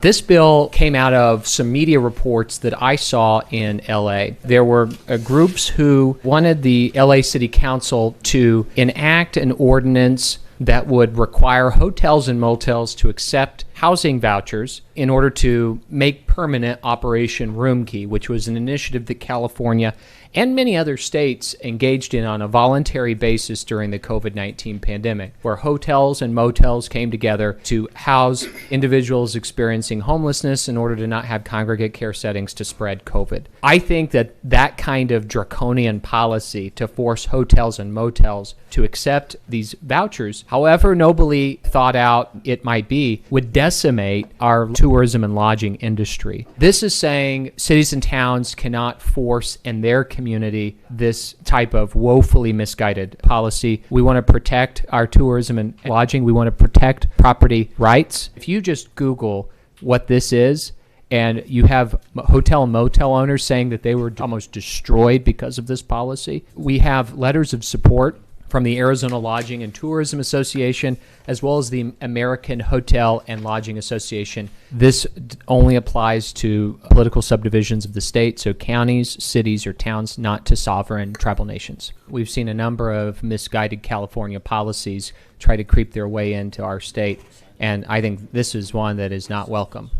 This bill came out of some media reports that I saw in LA. There were groups who wanted the LA City Council to enact an ordinance that would require hotels and motels to accept housing vouchers in order to make permanent Operation Room Key, which was an initiative that California and many other states engaged in on a voluntary basis during the COVID-19 pandemic, where hotels and motels came together to house individuals experiencing homelessness in order to not have congregate care settings to spread COVID. I think that that kind of draconian policy to force hotels and motels to accept these vouchers, however nobly thought out it might be, would decimate our tourism and lodging industry. This is saying cities and towns cannot force in their community this type of woefully misguided policy. We want to protect our tourism and lodging. We want to protect property rights. If you just Google what this is, and you have hotel and motel owners saying that they were almost destroyed because of this policy. We have letters of support from the Arizona Lodging and Tourism Association, as well as the American Hotel and Lodging Association. This only applies to political subdivisions of the state, so counties, cities, or towns, not to sovereign tribal nations. We've seen a number of misguided California policies try to creep their way into our state, and I think this is one that is not welcome.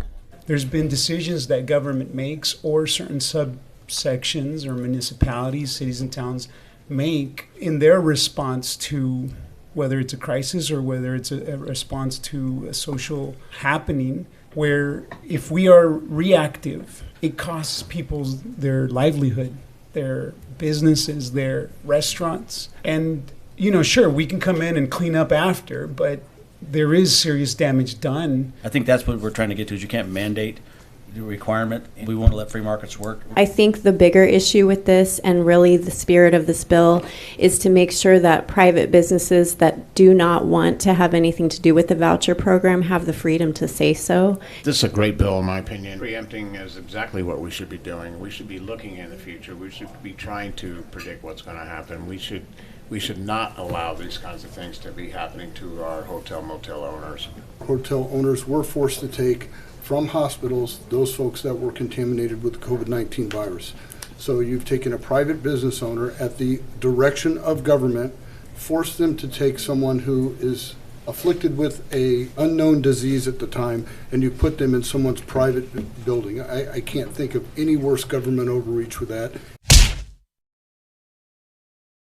There's been decisions that government makes, or certain subsections or municipalities, cities and towns make in their response to whether it's a crisis or whether it's a response to a social happening, where if we are reactive, it costs people their livelihood, their businesses, their restaurants. And, sure, we can come in and clean up after, but there is serious damage done. I think that's what we're trying to get to, is you can't mandate the requirement. We want to let free markets work. I think the bigger issue with this, and really the spirit of this bill, is to make sure that private businesses that do not want to have anything to do with the voucher program have the freedom to say so. This is a great bill, in my opinion. Preempting is exactly what we should be doing. We should be looking in the future. We should be trying to predict what's going to happen. We should not allow these kinds of things to be happening to our hotel motel owners. Hotel owners were forced to take from hospitals those folks that were contaminated with the COVID-19 virus. So you've taken a private business owner at the direction of government, forced them to take someone who is afflicted with a unknown disease at the time, and you put them in someone's private building. I can't think of any worse government overreach with that.